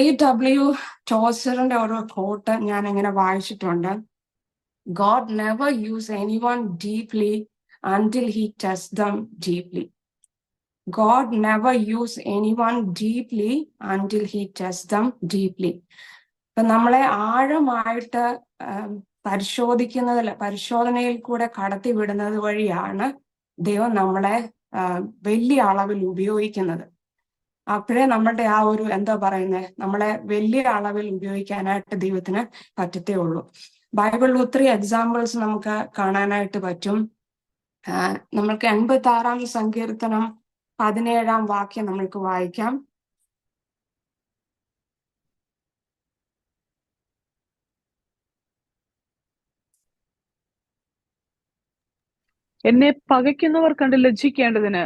A.W. ടോസറിന്റെ ഒരു coat ഞാൻ ഇങ്ങനെ വായിച്ചിട്ടുണ്ട്. God never use anyone deeply until he tests them deeply. God never use anyone deeply until he tests them deeply. അപ്പൊ നമ്മളെ ആഴമായിട്ട് പരിശോധനയിൽ കൂടെ കടത്തി വിടുന്നത് വഴിയാണ് ദൈവം നമ്മളെ വലിയ അളവിൽ ഉപയോഗിക്കുന്നത്. അപ്പോഴേ നമ്മളുടെ ആ ഒരു എന്താ പറയുന്നത്, നമ്മളെ വലിയ അളവിൽ ഉപയോഗിക്കാനായിട്ട് ദൈവത്തിന് പറ്റത്തേ ഉള്ളൂ. ബൈബിളിൽ ഒത്തിരി എക്സാമ്പിൾസ് നമുക്ക് കാണാനായിട്ട് പറ്റും. നമ്മൾക്ക് 86-ാം സങ്കീർത്തനം 17-ാം വാക്യം നമ്മൾക്ക് വായിക്കാം. എന്നെ പകയ്ക്കുന്നവർ കണ്ട് ലജ്ജിക്കേണ്ടതിന്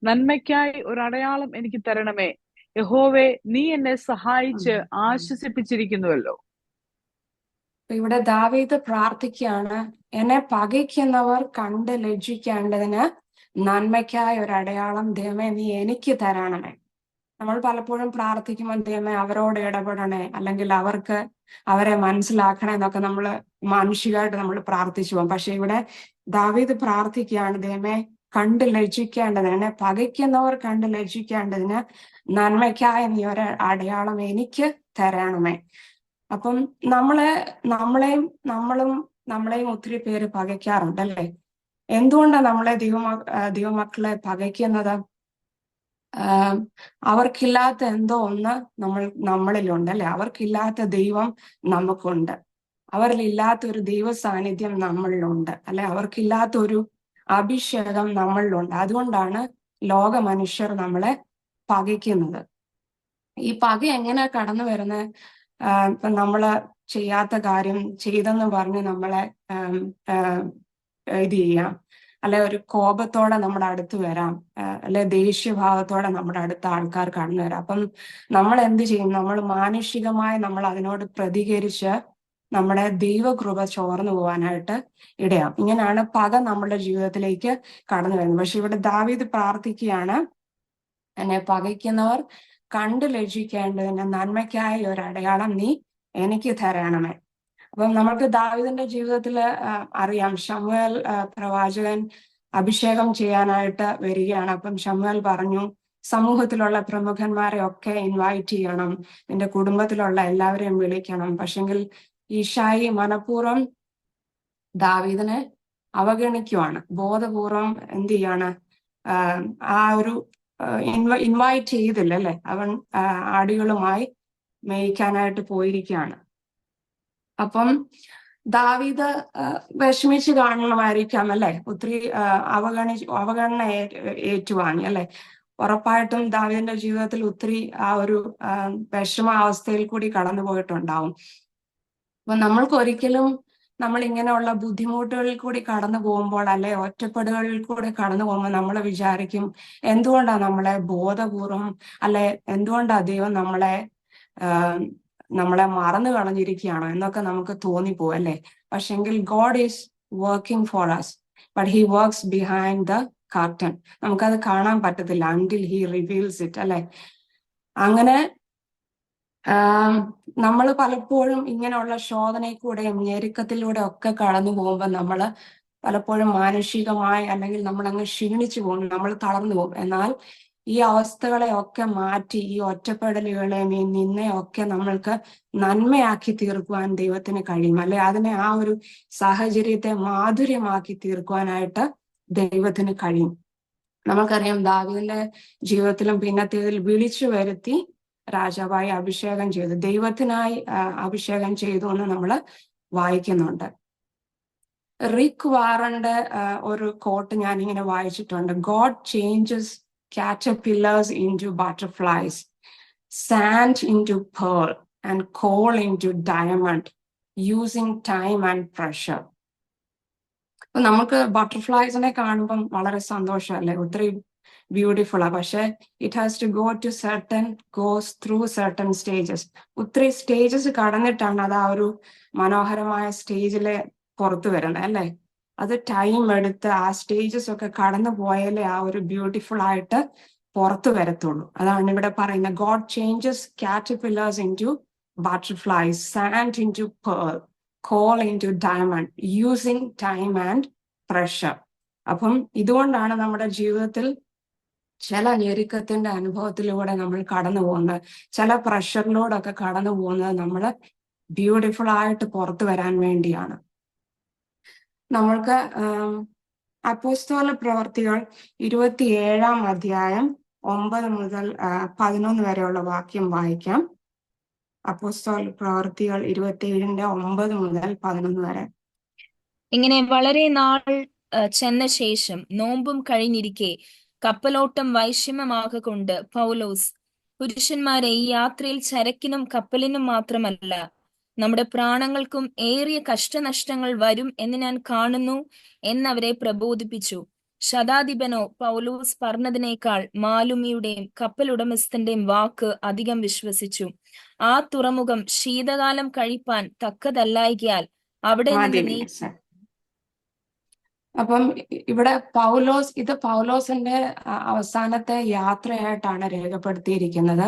നന്മയ്ക്കായി ഒരു അടയാളം എനിക്ക് തരണമേ. യഹോവേ, നീ എന്നെ സഹായിച്ച് ആശ്വസിപ്പിച്ചിരിക്കുന്നുവല്ലോ. ഇവിടെ ദാവീദ് പ്രാർത്ഥിക്കുകയാണ്, എന്നെ പകയ്ക്കുന്നവർ കണ്ട് ലജ്ജിക്കേണ്ടതിന് നന്മയ്ക്കായ ഒരു അടയാളം ദൈവമേ നീ എനിക്ക് തരണമേ. നമ്മൾ പലപ്പോഴും പ്രാർത്ഥിക്കുമ്പോൾ ദൈവമേ അവരോട് ഇടപെടണേ, അല്ലെങ്കിൽ അവരെ മനസ്സിലാക്കണേ എന്നൊക്കെ നമ്മൾ മാനുഷികമായിട്ട് നമ്മൾ പ്രാർത്ഥിച്ചു പോകും. പക്ഷെ ഇവിടെ ദാവീദ് പ്രാർത്ഥിക്കുകയാണ്, ദൈവമേ കണ്ട് ലജ്ജിക്കേണ്ടതിന്, എന്നെ പകയ്ക്കുന്നവർ കണ്ട് ലജ്ജിക്കേണ്ടതിന് നന്മയ്ക്കായ നീ ഒരു അടയാളം എനിക്ക് തരണമേ. അപ്പം നമ്മളെയും ഒത്തിരി പേര് പകയ്ക്കാറുണ്ട് അല്ലേ? എന്തുകൊണ്ടാണ് നമ്മളെ ദൈവമക്കളെ പകയ്ക്കുന്നത്? അവർക്കില്ലാത്ത എന്തോ ഒന്ന് നമ്മളിലുണ്ട് അല്ലെ? അവർക്കില്ലാത്ത ദൈവം നമുക്കുണ്ട്. അവരിലില്ലാത്ത ഒരു ദൈവ സാന്നിധ്യം നമ്മളിലുണ്ട് അല്ലെ? അവർക്കില്ലാത്ത ഒരു അഭിഷേകം നമ്മളിലുണ്ട്. അതുകൊണ്ടാണ് ലോക മനുഷ്യർ നമ്മളെ പകയ്ക്കുന്നത്. ഈ പക എങ്ങനെയാ കടന്നു വരുന്നത്? ഇപ്പൊ നമ്മള് ചെയ്യാത്ത കാര്യം ചെയ്തെന്ന് പറഞ്ഞ് നമ്മളെ ഇത് ചെയ്യാം, അല്ലെ ഒരു കോപത്തോടെ നമ്മുടെ അടുത്ത് വരാം, അല്ലെ ദേഷ്യഭാവത്തോടെ നമ്മുടെ അടുത്ത ആൾക്കാർ കടന്നു വരാം. അപ്പം നമ്മൾ എന്ത് ചെയ്യും? നമ്മൾ മാനുഷികമായി നമ്മൾ അതിനോട് പ്രതികരിച്ച് നമ്മുടെ ദൈവകൃപ ചോർന്നു പോകാനായിട്ട് ഇടയാം. ഇങ്ങനെയാണ് പക നമ്മുടെ ജീവിതത്തിലേക്ക് കടന്നു വരുന്നത്. പക്ഷെ ഇവിടെ ദാവീദ് പ്രാർത്ഥിക്കുകയാണ്, എന്നെ പകയ്ക്കുന്നവർ കണ്ടു ലജ്ജിക്കേണ്ടതിന് നന്മയ്ക്കായ ഒരു അടയാളം നീ എനിക്ക് തരണമേ. അപ്പം നമുക്ക് ദാവീദിന്റെ ജീവിതത്തിൽ അറിയാം, ശമൂവേൽ പ്രവാചകൻ അഭിഷേകം ചെയ്യാനായിട്ട് വരികയാണ്. അപ്പം ശമൂവേൽ പറഞ്ഞു, സമൂഹത്തിലുള്ള പ്രമുഖന്മാരെ ഒക്കെ ഇൻവൈറ്റ് ചെയ്യണം, നിന്റെ കുടുംബത്തിലുള്ള എല്ലാവരെയും വിളിക്കണം. പക്ഷെങ്കിൽ ഈശായി മനഃപൂർവ്വം ദാവീദിനെ അവഗണിക്കുവാണ്, ബോധപൂർവം എന്ത് ചെയ്യാണ്, ആ ഒരു ഇൻവൈറ്റ് ചെയ്തില്ല അല്ലെ? അവൻ ആടുകളുമായി മേയ്ക്കാനായിട്ട് പോയിരിക്കുകയാണ്. അപ്പം ദാവീദ് വിഷമിച്ച് കാണണമായിരിക്കാം അല്ലെ? ഒത്തിരി അവഗണന ഏറ്റുവാങ്ങി അല്ലെ? ഉറപ്പായിട്ടും ദാവീദിന്റെ ജീവിതത്തിൽ ഒത്തിരി ആ ഒരു വിഷമാവസ്ഥയിൽ കൂടി കടന്നു പോയിട്ടുണ്ടാവും. അപ്പൊ നമ്മൾക്ക് ഒരിക്കലും നമ്മൾ ഇങ്ങനെയുള്ള ബുദ്ധിമുട്ടുകളിൽ കൂടി കടന്നു പോകുമ്പോൾ, അല്ലെ ഒറ്റപ്പെടുകളിൽ കൂടി കടന്നു പോകുമ്പോൾ നമ്മൾ വിചാരിക്കും, എന്തുകൊണ്ടാണ് നമ്മളെ ബോധപൂർവം, അല്ലെ എന്തുകൊണ്ടാ ദൈവം നമ്മളെ മറന്നു കളഞ്ഞിരിക്കുകയാണോ എന്നൊക്കെ നമുക്ക് തോന്നിപ്പോവും അല്ലെ? പക്ഷെങ്കിൽ God is working for us, but he works behind the curtain. നമുക്കത് കാണാൻ പറ്റത്തില്ല അൺടിൽ ഹി റിവീൽസ് ഇറ്റ് അല്ലെ? അങ്ങനെ നമ്മൾ പലപ്പോഴും ഇങ്ങനെയുള്ള ശോധനയിൽ കൂടെയും ഞെരുക്കത്തിലൂടെ ഒക്കെ കടന്നു പോകുമ്പോൾ നമ്മൾ പലപ്പോഴും മാനുഷികമായി, അല്ലെങ്കിൽ നമ്മൾ അങ്ങ് ക്ഷീണിച്ചു പോകും, നമ്മൾ തളർന്നു പോകും. എന്നാൽ ഈ അവസ്ഥകളെ ഒക്കെ മാറ്റി, ഈ ഒറ്റപ്പെടലുകളെയും ഈ നിന്നെയൊക്കെ നമ്മൾക്ക് നന്മയാക്കി തീർക്കുവാൻ ദൈവത്തിന് കഴിയും അല്ലെ? അതിനെ ആ ഒരു സാഹചര്യത്തെ മാധുര്യമാക്കി തീർക്കുവാനായിട്ട് ദൈവത്തിന് കഴിയും. നമുക്കറിയാം ദാവീദിന്റെ ജീവിതത്തിലും പിന്നത്തേതിൽ വിളിച്ചു വരുത്തി രാജാവായി അഭിഷേകം ചെയ്തു, ദൈവത്തിനായി അഭിഷേകം ചെയ്തു എന്ന് നമ്മൾ വായിക്കുന്നുണ്ട്. റിക് വാറന്റെ ഒരു കോട്ട് ഞാൻ ഇങ്ങനെ വായിച്ചിട്ടുണ്ട്, God changes caterpillars into butterflies, sand into pearl, and coal into diamond, using time and pressure. അപ്പൊ നമുക്ക് ബട്ടർഫ്ലൈസിനെ കാണുമ്പം വളരെ സന്തോഷമല്ലേ, ഒത്തിരി ബ്യൂട്ടിഫുൾ ആ. പക്ഷെ it has to goes through certain stages. ഒത്തിരി സ്റ്റേജസ് കടന്നിട്ടാണ് അത് ആ ഒരു മനോഹരമായ സ്റ്റേജിലെ പുറത്തു വരുന്നത് അല്ലേ? അത് ടൈം എടുത്ത് ആ സ്റ്റേജസ് ഒക്കെ കടന്നു പോയാലേ ആ ഒരു ബ്യൂട്ടിഫുൾ ആയിട്ട് പുറത്തു വരത്തുള്ളൂ. അതാണ് ഇവിടെ പറയുന്നത്. God changes caterpillars into butterflies, sand into pearl, coal into diamond, using time and pressure. അപ്പം ഇതുകൊണ്ടാണ് നമ്മുടെ ജീവിതത്തിൽ ചില ഞെരുക്കത്തിന്റെ അനുഭവത്തിലൂടെ നമ്മൾ കടന്നു പോകുന്നത്, ചില പ്രഷറിലൂടെയൊക്കെ കടന്നു പോകുന്നത് നമ്മൾ ബ്യൂട്ടിഫുൾ ആയിട്ട് പുറത്തു വരാൻ വേണ്ടിയാണ്. നമ്മൾക്ക് അപ്പോസ്തല പ്രവർത്തികൾ 27-ാം അധ്യായം 9 മുതൽ 11 വരെയുള്ള വാക്യം വായിക്കാം. അപ്പോസ്തല പ്രവർത്തികൾ 27-ന്റെ 9 മുതൽ 11 വരെ. ഇങ്ങനെ വളരെ നാൾ ചെന്ന ശേഷം നോമ്പും കഴിഞ്ഞിരിക്കെ കപ്പലോട്ടം വൈഷമ്യമാകൊണ്ട് പൗലോസ്, പുരുഷന്മാരെ, ഈ യാത്രയിൽ ചരക്കിനും കപ്പലിനും മാത്രമല്ല നമ്മുടെ പ്രാണങ്ങൾക്കും ഏറിയ കഷ്ടനഷ്ടങ്ങൾ വരും എന്ന് ഞാൻ കാണുന്നു എന്നവരെ പ്രബോധിപ്പിച്ചു. ശതാധിപനോ പൗലോസ് പറഞ്ഞതിനേക്കാൾ മാലുമിയുടെയും കപ്പലുടമസ്ഥന്റെയും വാക്ക് അധികം വിശ്വസിച്ചു. ആ തുറമുഖം ശീതകാലം കഴിപ്പാൻ തക്കതല്ലായികയാൽ അവിടെ നിന്ന് അപ്പം ഇവിടെ ഇത് പൗലോസിന്റെ അവസാനത്തെ യാത്രയായിട്ടാണ് രേഖപ്പെടുത്തിയിരിക്കുന്നത്.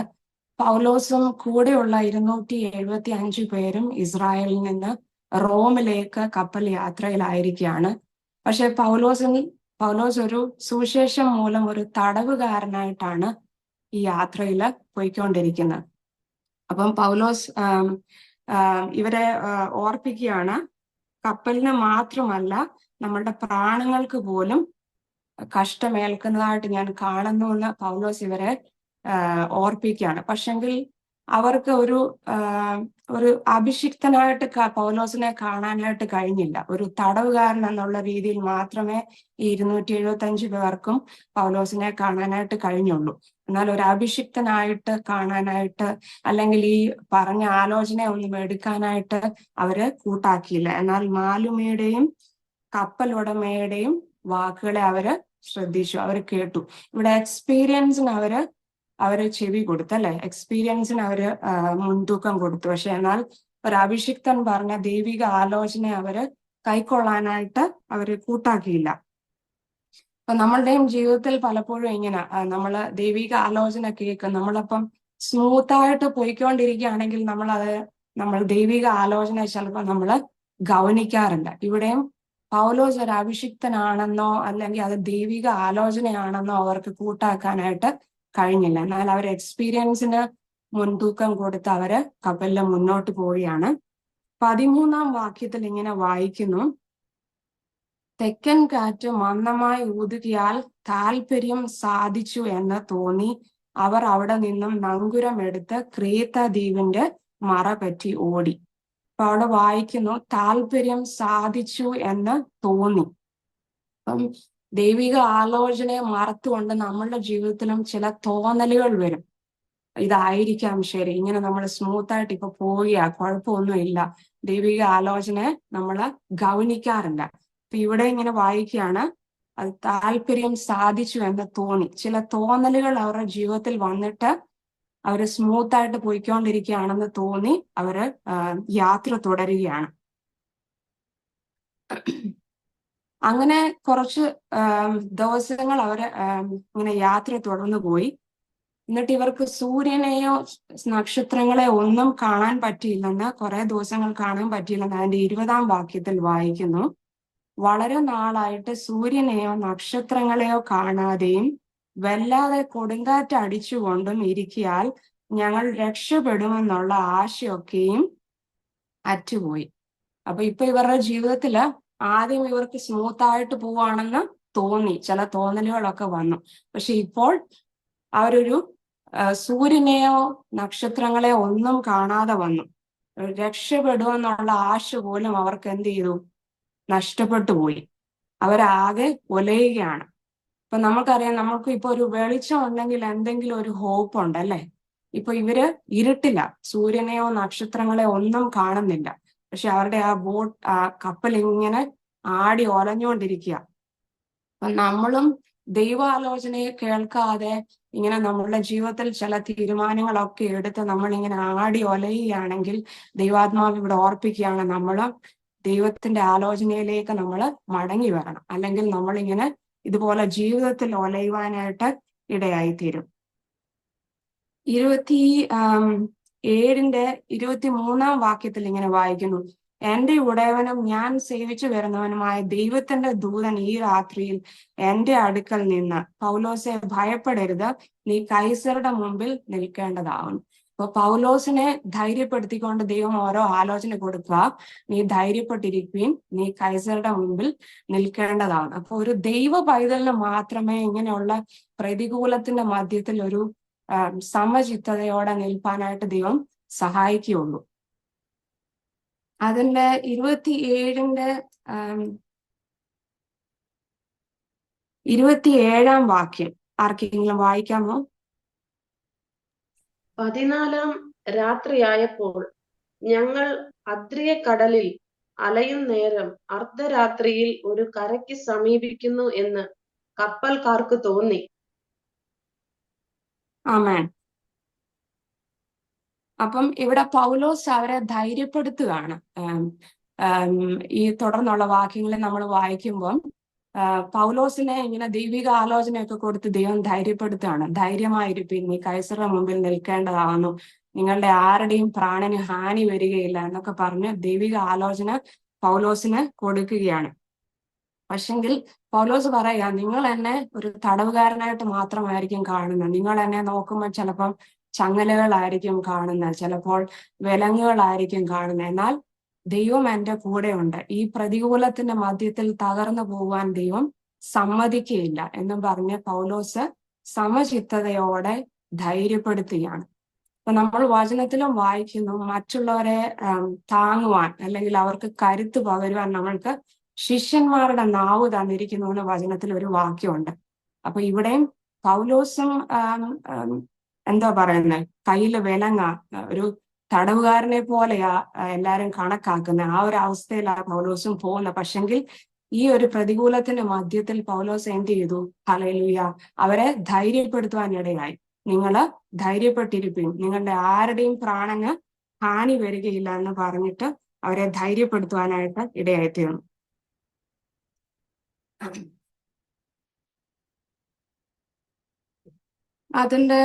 പൗലോസും കൂടെയുള്ള 275 പേരും ഇസ്രായേലിൽ നിന്ന് റോമിലേക്ക് കപ്പൽ യാത്രയിലായിരിക്കുകയാണ്. പക്ഷെ പൗലോസ് ഒരു സുവിശേഷം മൂലം ഒരു തടവുകാരനായിട്ടാണ് ഈ യാത്രയിൽ പോയിക്കൊണ്ടിരിക്കുന്നത്. അപ്പം പൗലോസ് ഇവരെ ഓർപ്പിക്കുകയാണ്, കപ്പലിന് മാത്രമല്ല നമ്മളുടെ പ്രാണങ്ങൾക്ക് പോലും കഷ്ടമേൽക്കുന്നതായിട്ട് ഞാൻ കാണുന്നു എന്ന് പൗലോസ് ഇവരെ ഓർപ്പിക്കുകയാണ്. പക്ഷെങ്കിൽ അവർക്ക് ഒരു അഭിഷിക്തനായിട്ട് പൗലോസിനെ കാണാനായിട്ട് കഴിഞ്ഞില്ല. ഒരു തടവുകാരൻ എന്നുള്ള രീതിയിൽ മാത്രമേ ഈ 275 പേർക്കും പൗലോസിനെ കാണാനായിട്ട് കഴിഞ്ഞുള്ളൂ. എന്നാൽ ഒരു അഭിഷിക്തനായിട്ട് കാണാനായിട്ട്, അല്ലെങ്കിൽ ഈ പറഞ്ഞ ആലോചന ഒന്നും എടുക്കാനായിട്ട് അവര് കൂട്ടാക്കിയില്ല. എന്നാൽ മാലുമിയുടെയും കപ്പലുടമയുടെയും വാക്കുകളെ അവര് ശ്രദ്ധിച്ചു, അവര് കേട്ടു. ഇവിടെ എക്സ്പീരിയൻസിന് അവര് ചെവി കൊടുത്തു, അല്ലെ? എക്സ്പീരിയൻസിന് അവര് മുൻതൂക്കം കൊടുത്തു. പക്ഷെ എന്നാൽ ഒരു അഭിഷിക്തൻ പറഞ്ഞ ദൈവിക ആലോചന അവര് കൈക്കൊള്ളാനായിട്ട് അവര് കൂട്ടാക്കിയില്ല. അപ്പൊ നമ്മളുടെയും ജീവിതത്തിൽ പലപ്പോഴും ഇങ്ങനെ നമ്മള് ദൈവിക ആലോചന കേൾക്കും, നമ്മളപ്പം സ്മൂത്തായിട്ട് പോയിക്കൊണ്ടിരിക്കുകയാണെങ്കിൽ നമ്മൾ ദൈവിക ആലോചന ചിലപ്പോൾ നമ്മള് ഗൗനിക്കാറില്ല. ഇവിടെയും പൗലോസ് ഒരു അഭിഷിക്തനാണെന്നോ അല്ലെങ്കിൽ അത് ദൈവിക ആലോചനയാണെന്നോ അവർക്ക് കൂട്ടാക്കാനായിട്ട് കഴിഞ്ഞില്ല. എന്നാൽ അവർ എക്സ്പീരിയൻസിന് മുൻതൂക്കം കൊടുത്ത് അവര് കപ്പലിൽ മുന്നോട്ട് പോവുകയാണ്. 13-ാം വാക്യത്തിൽ ഇങ്ങനെ വായിക്കുന്നു, തെക്കൻ കാറ്റ് മന്ദമായി ഊതുകയാൽ താല്പര്യം സാധിച്ചു എന്ന് തോന്നി അവർ അവിടെ നിന്നും നങ്കുരമെടുത്ത് ക്രേത്ത ദ്വീപിന്റെ മറ പറ്റി ഓടി. അപ്പൊ അവിടെ വായിക്കുന്നു, താല്പര്യം സാധിച്ചു എന്ന് തോന്നി. അപ്പം ദൈവിക ആലോചനയെ മറത്തുകൊണ്ട് നമ്മളുടെ ജീവിതത്തിലും ചില തോന്നലുകൾ വരും. ഇതായിരിക്കാം ശരി, ഇങ്ങനെ നമ്മൾ സ്മൂത്തായിട്ട് ഇപ്പൊ പോവുക, കുഴപ്പമൊന്നുമില്ല. ദൈവിക ആലോചനയെ നമ്മള് ഗൗനിക്കാറില്ല. അപ്പൊ ഇവിടെ ഇങ്ങനെ വായിക്കുകയാണ്, അത് താല്പര്യം സാധിച്ചു എന്ന് തോന്നി. ചില തോന്നലുകൾ അവരുടെ ജീവിതത്തിൽ വന്നിട്ട് അവര് സ്മൂത്തായിട്ട് പോയിക്കൊണ്ടിരിക്കുകയാണെന്ന് തോന്നി അവര് യാത്ര തുടരുകയാണ്. അങ്ങനെ കുറച്ച് ദിവസങ്ങൾ അവര് ഇങ്ങനെ യാത്ര തുടർന്നു പോയി. എന്നിട്ട് ഇവർക്ക് സൂര്യനെയോ നക്ഷത്രങ്ങളെയോ ഒന്നും കാണാൻ പറ്റിയില്ലെന്ന്, കുറെ ദിവസങ്ങൾ കാണാൻ പറ്റിയില്ലെന്ന് അതിന്റെ 20-ാം വാക്യത്തിൽ വായിക്കുന്നു. വളരെ നാളായിട്ട് സൂര്യനെയോ നക്ഷത്രങ്ങളെയോ കാണാതെയും വല്ലാതെ കൊടുങ്കാറ്റ് അടിച്ചുകൊണ്ടും ഇരിക്കിയാൽ ഞങ്ങൾ രക്ഷപ്പെടുമെന്നുള്ള ആശയൊക്കെയും അറ്റുപോയി. അപ്പൊ ഇപ്പൊ ഇവരുടെ ജീവിതത്തില് ആദ്യം ഇവർക്ക് സ്മൂത്തായിട്ട് പോവാണെന്ന് തോന്നി, ചില തോന്നലുകളൊക്കെ വന്നു. പക്ഷെ ഇപ്പോൾ അവരൊരു സൂര്യനെയോ നക്ഷത്രങ്ങളെയോ ഒന്നും കാണാതെ വന്നു. രക്ഷപ്പെടുമെന്നുള്ള ആശ പോലും അവർക്ക് എന്ത് ചെയ്തു? നഷ്ടപ്പെട്ടു പോയി. അവരാകെ ഒലയുകയാണ്. ഇപ്പൊ നമുക്കറിയാം, നമുക്ക് ഇപ്പൊ ഒരു വെളിച്ചം ഉണ്ടെങ്കിൽ എന്തെങ്കിലും ഒരു ഹോപ്പ് ഉണ്ട്, അല്ലെ? ഇപ്പൊ ഇവര് ഇരുട്ടില്ല, സൂര്യനെയോ നക്ഷത്രങ്ങളെയോ ഒന്നും കാണുന്നില്ല. പക്ഷെ അവരുടെ ആ കപ്പൽ ഇങ്ങനെ ആടി ഒലഞ്ഞുകൊണ്ടിരിക്കുക. അപ്പൊ നമ്മളും ദൈവാലോചനയെ കേൾക്കാതെ ഇങ്ങനെ നമ്മളുടെ ജീവിതത്തിൽ ചില തീരുമാനങ്ങളൊക്കെ എടുത്ത് നമ്മളിങ്ങനെ ആടി ഒലയുകയാണെങ്കിൽ ദൈവാത്മാവ് ഇവിടെ ഓർപ്പിക്കുകയാണ്, നമ്മള് ദൈവത്തിന്റെ ആലോചനയിലേക്ക് നമ്മൾ മടങ്ങി വരണം. അല്ലെങ്കിൽ നമ്മളിങ്ങനെ ഇതുപോലെ ജീവിതത്തിൽ ഒലയുവാനായിട്ട് ഇടയായി തീരും. 23 വാക്യത്തിൽ ഇങ്ങനെ വായിക്കുന്നു: എന്റെ ഉടയവനും ഞാൻ സേവിച്ചു വരുന്നവനുമായ ദൈവത്തിന്റെ ദൂതൻ ഈ രാത്രിയിൽ എന്റെ അടുക്കൽ നിന്ന്, പൗലോസെ ഭയപ്പെടരുത്, നീ കൈസറുടെ മുമ്പിൽ നിൽക്കേണ്ടതാവുന്നു. അപ്പൊ പൗലോസിനെ ധൈര്യപ്പെടുത്തിക്കൊണ്ട് ദൈവം ഓരോ ആലോചന കൊടുക്കുക. നീ ധൈര്യപ്പെട്ടിരിക്കുകയും നീ കൈസറുടെ മുമ്പിൽ നിൽക്കേണ്ടതാണ്. അപ്പൊ ഒരു ദൈവ പൈതലിന് മാത്രമേ ഇങ്ങനെയുള്ള പ്രതികൂലത്തിന്റെ മധ്യത്തിൽ ഒരു സമചിത്തതയോടെ നിൽപ്പാനായിട്ട് ദൈവം സഹായിക്കുകയുള്ളൂ. അതിന്റെ 27 വാക്യം ആർക്കെങ്കിലും വായിക്കാമോ? 14 രാത്രിയായപ്പോൾ ഞങ്ങൾ അദ്രിയ കടലിൽ അലയും നേരം അർദ്ധരാത്രിയിൽ ഒരു കരയ്ക്ക് സമീപിക്കുന്നു എന്ന് കപ്പൽക്കാർക്ക് തോന്നി. ആമേൻ. അപ്പം ഇവിടെ പൗലോസ് അവരെ ധൈര്യപ്പെടുത്തുകയാണ്. ഈ തുടർന്നുള്ള വാക്യങ്ങളിൽ നമ്മൾ വായിക്കുമ്പം പൗലോസിനെ ഇങ്ങനെ ദൈവിക ആലോചനയൊക്കെ കൊടുത്ത് ദൈവം ധൈര്യപ്പെടുത്തുകയാണ്. ധൈര്യമായിരിക്കും, നീ കൈസറുടെ മുമ്പിൽ നിൽക്കേണ്ടതാകുന്നു, നിങ്ങളുടെ ആരുടെയും പ്രാണന് ഹാനി വരികയില്ല എന്നൊക്കെ പറഞ്ഞ് ദൈവിക ആലോചന പൗലോസിന് കൊടുക്കുകയാണ്. പക്ഷെങ്കിൽ പൗലോസ് പറയാ, നിങ്ങൾ എന്നെ ഒരു തടവുകാരനായിട്ട് മാത്രമായിരിക്കും കാണുന്നത്. നിങ്ങൾ എന്നെ നോക്കുമ്പോൾ ചിലപ്പം ചങ്ങലകളായിരിക്കും കാണുന്നത്, ചിലപ്പോൾ വിലങ്ങുകളായിരിക്കും കാണുന്നത്. എന്നാൽ ദൈവം എൻ്റെ കൂടെയുണ്ട്. ഈ പ്രതികൂലത്തിന്റെ മധ്യത്തിൽ തകർന്നു പോവാൻ ദൈവം സമ്മതിക്കുകയില്ല എന്നും പറഞ്ഞ് പൗലോസ് സമചിത്തതയോടെ ധൈര്യപ്പെടുത്തുകയാണ്. അപ്പൊ നമ്മൾ വചനത്തിലും വായിക്കുന്നു, മറ്റുള്ളവരെ താങ്ങുവാൻ അല്ലെങ്കിൽ അവർക്ക് കരുത്ത് പകരുവാൻ നമ്മൾക്ക് ശിഷ്യന്മാരുടെ നാവ് തന്നിരിക്കുന്നു എന്ന് വചനത്തിൽ ഒരു വാക്യമുണ്ട്. അപ്പൊ ഇവിടെയും പൗലോസും എന്താ പറയുന്നത്, കയ്യില് വിലങ്ങ, ഒരു തടവുകാരനെ പോലെയാ എല്ലാരും കണക്കാക്കുന്ന ആ ഒരു അവസ്ഥയിലാണ് പൗലോസും പോകുന്നത്. പക്ഷെങ്കിൽ ഈ ഒരു പ്രതികൂലത്തിന്റെ മധ്യത്തിൽ പൗലോസ് എന്ത് ചെയ്തു? ഹല്ലേലൂയ, അവരെ ധൈര്യപ്പെടുത്തുവാനിടയായി. നിങ്ങള് ധൈര്യപ്പെട്ടിരിപ്പീൻ, നിങ്ങളുടെ ആരുടെയും പ്രാണന് ഹാനി വരികയില്ല എന്ന് പറഞ്ഞിട്ട് അവരെ ധൈര്യപ്പെടുത്തുവാനായിട്ട് ഇടയായിത്തീർന്നു. അതിന്റെ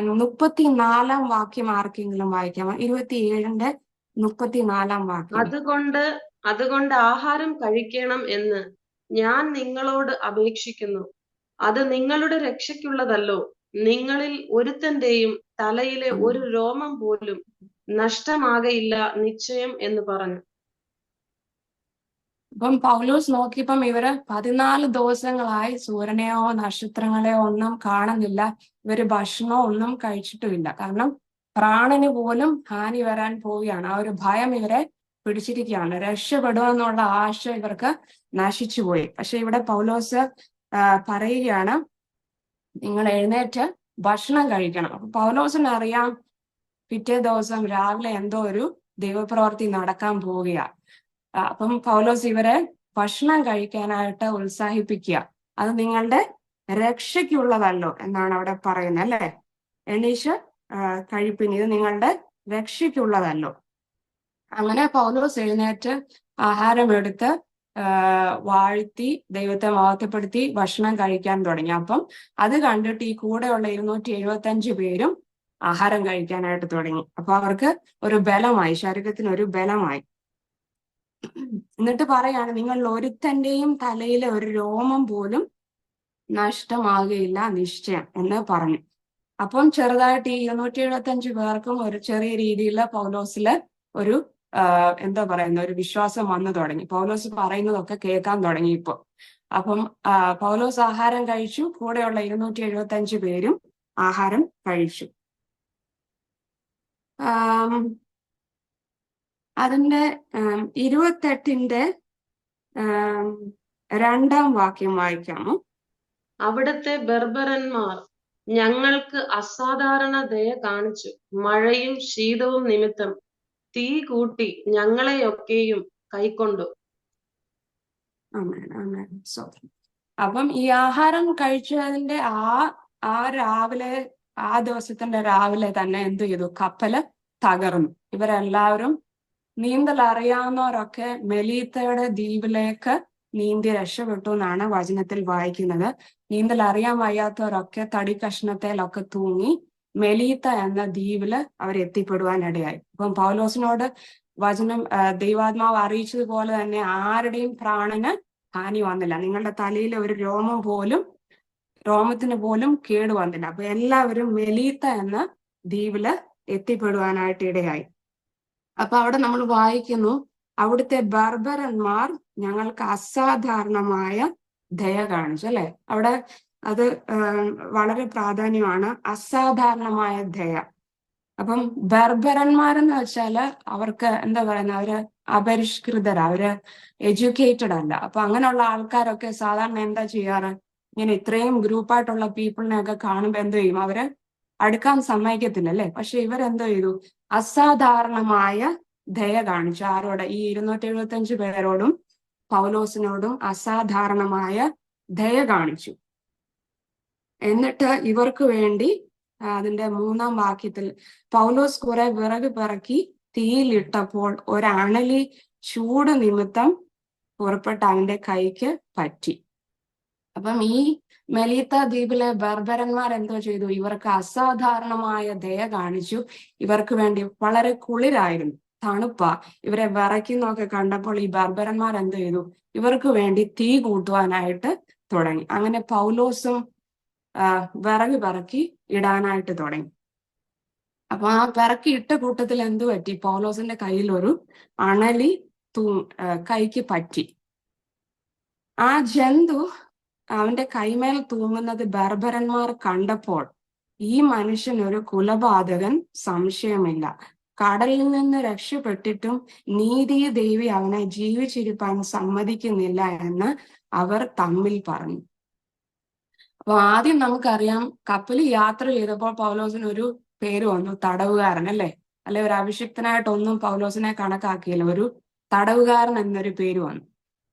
34 വാക്യം ആർക്കെങ്കിലും വായിക്കാമോ? 27 34 വാക്യം. അതുകൊണ്ട് ആഹാരം കഴിക്കണം എന്ന് ഞാൻ നിങ്ങളോട് അപേക്ഷിക്കുന്നു. അത് നിങ്ങളുടെ രക്ഷയ്ക്കുള്ളതല്ലോ. നിങ്ങളിൽ ഒരുത്തന്റെയും തലയിലെ ഒരു രോമം പോലും നഷ്ടമാകയില്ല നിശ്ചയം എന്ന് പറഞ്ഞു. അപ്പം പൗലോസ് നോക്കിയപ്പം ഇവര് 14 ദിവസങ്ങളായി സൂര്യനെയോ നക്ഷത്രങ്ങളെയോ ഒന്നും കാണുന്നില്ല. ഇവര് ഭക്ഷണമോ ഒന്നും കഴിച്ചിട്ടുമില്ല. കാരണം പ്രാണന് പോലും ഹാനി വരാൻ പോവുകയാണ്. ആ ഒരു ഭയം ഇവരെ പിടിച്ചിരിക്കുകയാണ്. രക്ഷപ്പെടുമെന്നുള്ള ആശ ഇവർക്ക് നശിച്ചുപോയി. പക്ഷെ ഇവിടെ പൗലോസ് പറയുകയാണ്, നിങ്ങൾ എഴുന്നേറ്റ് ഭക്ഷണം കഴിക്കണം. അപ്പൊ പൗലോസിന് അറിയാം പിറ്റേ ദിവസം രാവിലെ എന്തോ ഒരു ദൈവപ്രവൃത്തി നടക്കാൻ പോവുകയാണ്. അപ്പം പൗലോസ് ഇവരെ ഭക്ഷണം കഴിക്കാനായിട്ട് ഉത്സാഹിപ്പിക്കുക. അത് നിങ്ങളുടെ രക്ഷയ്ക്കുള്ളതല്ലോ എന്നാണ് അവിടെ പറയുന്നത്, അല്ലെ? എണീച്ച് കഴിപ്പിൻ, ഇത് നിങ്ങളുടെ രക്ഷയ്ക്കുള്ളതല്ലോ. അങ്ങനെ പൗലോസ് എഴുന്നേറ്റ് ആഹാരം എടുത്ത് വാഴ്ത്തി ദൈവത്തെ മഹത്വപ്പെടുത്തി ഭക്ഷണം കഴിക്കാൻ തുടങ്ങി. അപ്പം അത് കണ്ടിട്ട് ഈ കൂടെയുള്ള 275 പേരും ആഹാരം കഴിക്കാനായിട്ട് തുടങ്ങി. അപ്പൊ അവർക്ക് ഒരു ബലമായി, ശരീരത്തിന് ഒരു ബലമായി. എന്നിട്ട് പറയാണ്, നിങ്ങൾ ഒരുത്തന്റെയും തലയിലെ ഒരു രോമം പോലും നഷ്ടമാകുകയില്ല നിശ്ചയം എന്ന് പറഞ്ഞു. അപ്പം ചെറുതായിട്ട് ഈ 275 പേർക്കും ഒരു ചെറിയ രീതിയിലുള്ള പൗലോസില് ഒരു എന്താ പറയുന്ന ഒരു വിശ്വാസം വന്നു തുടങ്ങി. പൗലോസ് പറയുന്നതൊക്കെ കേൾക്കാൻ തുടങ്ങി ഇപ്പൊ. അപ്പം പൗലോസ് ആഹാരം കഴിച്ചു, കൂടെയുള്ള 275 പേരും ആഹാരം കഴിച്ചു. അതിന്റെ 28 2 വാക്യം വായിക്കാമോ? അവിടുത്തെ ബർബരന്മാർ ഞങ്ങൾക്ക് അസാധാരണ ദയ കാണിച്ചു. മഴയും ശീതവും നിമിത്തം തീ കൂട്ടി ഞങ്ങളെയൊക്കെയും കൈക്കൊണ്ടു. അപ്പം ഈ ആഹാരം കഴിച്ചതിന്റെ ആ രാവിലെ, ആ ദിവസത്തിന്റെ രാവിലെ തന്നെ എന്ത് ചെയ്തു? കപ്പല് തകർന്നു. ഇവരെല്ലാവരും നീന്തൽ അറിയാവുന്നവരൊക്കെ മെലീത്തയുടെ ദ്വീപിലേക്ക് നീന്തി രക്ഷപ്പെട്ടു എന്നാണ് വചനത്തിൽ വായിക്കുന്നത്. നീന്തൽ അറിയാൻ വയ്യാത്തവരൊക്കെ തടി കഷ്ണത്തേലൊക്കെ തൂങ്ങി മെലീത്ത എന്ന ദ്വീപില് അവരെത്തിപ്പെടുവാനിടയായി. അപ്പം പൗലോസിനോട് വചനം ദൈവാത്മാവ് അറിയിച്ചതുപോലെ തന്നെ ആരുടെയും പ്രാണന് ഹാനി വന്നില്ല. നിങ്ങളുടെ തലയിലെ ഒരു രോമത്തിന് പോലും കേട് വന്നില്ല. അപ്പൊ എല്ലാവരും മെലീത്ത എന്ന ദ്വീപില് എത്തിപ്പെടുവാനായിട്ട് ഇടയായി. അപ്പൊ അവിടെ നമ്മൾ വായിക്കുന്നു, അവിടുത്തെ ബർബരന്മാർ ഞങ്ങൾക്ക് അസാധാരണമായ ദയ കാണിച്ചു, അല്ലെ? അവിടെ അത് വളരെ പ്രാധാന്യമാണ്, അസാധാരണമായ ദയ. അപ്പം ബർബരന്മാരെന്ന് വെച്ചാല് അവർക്ക് എന്താ പറയുന്ന, അവര് അപരിഷ്കൃതരാ, അവര് എഡ്യൂക്കേറ്റഡ് അല്ല. അപ്പൊ അങ്ങനെയുള്ള ആൾക്കാരൊക്കെ സാധാരണ എന്താ ചെയ്യാറ്? ഇങ്ങനെ ഇത്രയും ഗ്രൂപ്പായിട്ടുള്ള പീപ്പിളിനെയൊക്കെ കാണുമ്പോ എന്ത് ചെയ്യും? അവര് അടുക്കാൻ സമ്മതിക്കത്തില്ല, അല്ലെ? പക്ഷെ ഇവരെന്തോ ചെയ്തു? അസാധാരണമായ ദയ കാണിച്ചു. ആരോട്? ഈ 275 പേരോടും പൗലോസിനോടും അസാധാരണമായ ദയ കാണിച്ചു. എന്നിട്ട് ഇവർക്ക് വേണ്ടി അതിന്റെ 3-ാം വാക്യത്തിൽ പൗലോസ് കുറെ വിറക് പിറക്കി തീയിലിട്ടപ്പോൾ ഒരണലി ചൂട് നിമിത്തം പുറപ്പെട്ട് അവന്റെ കൈക്ക് പറ്റി. അപ്പം ഈ മെലീത്ത ദ്വീപിലെ ബർബരന്മാർ എന്തോ ചെയ്തു? ഇവർക്ക് അസാധാരണമായ ദയ കാണിച്ചു. ഇവർക്ക് വേണ്ടി വളരെ കുളിരായിരുന്നു, തണുപ്പാ, ഇവരെ വിറയ്ക്കുന്നൊക്കെ കണ്ടപ്പോൾ ഈ ബർബരന്മാർ എന്തോ ചെയ്തു? ഇവർക്ക് വേണ്ടി തീ കൂട്ടുവാനായിട്ട് തുടങ്ങി. അങ്ങനെ പൗലോസും വിറക് പിറക്കി ഇടാനായിട്ട് തുടങ്ങി. അപ്പൊ ആ പിറക്കി ഇട്ട കൂട്ടത്തിൽ എന്തു പറ്റി? പൗലോസിന്റെ കയ്യിൽ ഒരു അണലി കൈക്ക് പറ്റി. ആ ജന്തു അവന്റെ കൈമേൽ തൂങ്ങുന്നത് ബർബരന്മാർ കണ്ടപ്പോൾ, ഈ മനുഷ്യൻ ഒരു കുലപാതകൻ, സംശയമില്ല, കടലിൽ നിന്ന് രക്ഷപ്പെട്ടിട്ടും നീതി ദേവി അവനെ ജീവിച്ചിരിപ്പാൻ സമ്മതിക്കുന്നില്ല എന്ന് അവർ തമ്മിൽ പറഞ്ഞു. അപ്പൊ ആദ്യം നമുക്കറിയാം, കപ്പലിൽ യാത്ര ചെയ്തപ്പോൾ പൗലോസിന് ഒരു പേര് വന്നു, തടവുകാരൻ, അല്ലെ? അല്ലെ, ഒരു അഭിഷിക്തനായിട്ടൊന്നും പൗലോസിനെ കണക്കാക്കിയില്ല, ഒരു തടവുകാരൻ എന്നൊരു പേര് വന്നു.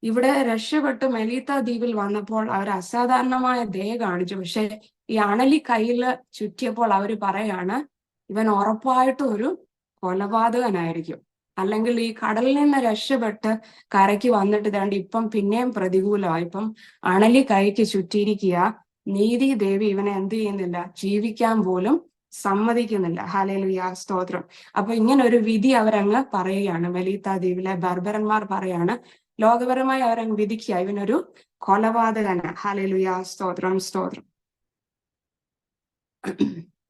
ഇവിടെ രക്ഷപ്പെട്ട് മെലീത്ത ദ്വീപിൽ വന്നപ്പോൾ അവർ അസാധാരണമായ ദയ കാണിച്ചു. പക്ഷെ ഈ അണലി കയ്യിൽ ചുറ്റിയപ്പോൾ അവര് പറയാണ്, ഇവൻ ഉറപ്പായിട്ടും ഒരു കൊലപാതകനായിരിക്കും, അല്ലെങ്കിൽ ഈ കടലിൽ നിന്ന് രക്ഷപ്പെട്ട് കരയ്ക്ക് വന്നിട്ട് വേണ്ട ഇപ്പം പിന്നെയും പ്രതികൂലമായി, ഇപ്പം അണലി കൈക്ക് ചുറ്റിയിരിക്കുക, നീതി ദേവി ഇവനെ എന്ത് ചെയ്യുന്നില്ല, ജീവിക്കാൻ പോലും സമ്മതിക്കുന്നില്ല. ഹല്ലേലൂയ, സ്തോത്രം. അപ്പൊ ഇങ്ങനെ ഒരു വിധി അവരങ്ങ് പറയുകയാണ്. മെലീത്ത ദ്വീപിലെ ബർബരന്മാർ പറയാണ്, ലോകപരമായി അവരങ്ങ് വിധിക്കുക, ഇവനൊരു കൊലപാതകനാണ്. ഹല്ലേലൂയ, സ്തോത്രം, സ്തോത്രം.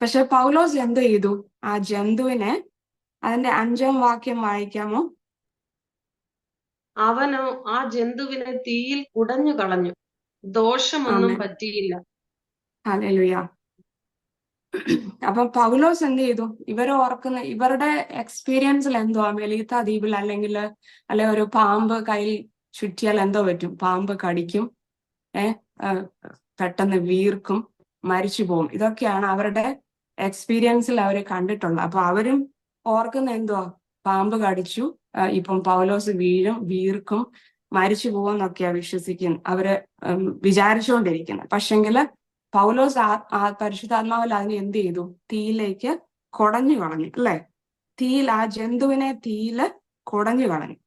പക്ഷെ പൗലോസ് എന്ത് ചെയ്തു? ആ ജന്തുവിനെ, അതിന്റെ 5-ാം വാക്യം വായിക്കാമോ? അവനോ ആ ജന്തുവിനെ തീയിൽ കുടഞ്ഞു കളഞ്ഞു, ദോഷമൊന്നും പറ്റിയില്ല. ഹല്ലേലൂയ. അപ്പൊ പൗലോസ് എന്ത് ചെയ്തു? ഇവരുടെ എക്സ്പീരിയൻസിൽ എന്തുവാ? മെലീത്ത ദ്വീപിൽ അല്ലെ ഒരു പാമ്പ് കയ്യിൽ ചുറ്റിയാൽ എന്തോ പറ്റും? പാമ്പ് കടിക്കും, പെട്ടെന്ന് വീർക്കും, മരിച്ചു പോകും. ഇതൊക്കെയാണ് അവരുടെ എക്സ്പീരിയൻസിൽ അവർ കണ്ടിട്ടുള്ളത്. അപ്പൊ അവരും ഓർക്കുന്ന എന്തുവാ? പാമ്പ് കടിച്ചു, ഇപ്പം പൗലോസ് വീഴും, വീർക്കും, മരിച്ചു പോകുന്നൊക്കെയാ അവര് വിചാരിച്ചുകൊണ്ടിരിക്കുന്നത്. പക്ഷെങ്കില് പൗലോസ് പരിശുദ്ധാത്മാവിൽ അതിനെ എന്ത് ചെയ്തു? തീയിലേക്ക് കുടഞ്ഞു കളഞ്ഞു, അല്ലെ? ആ ജന്തുവിനെ തീയില് കുടഞ്ഞു കളഞ്ഞു.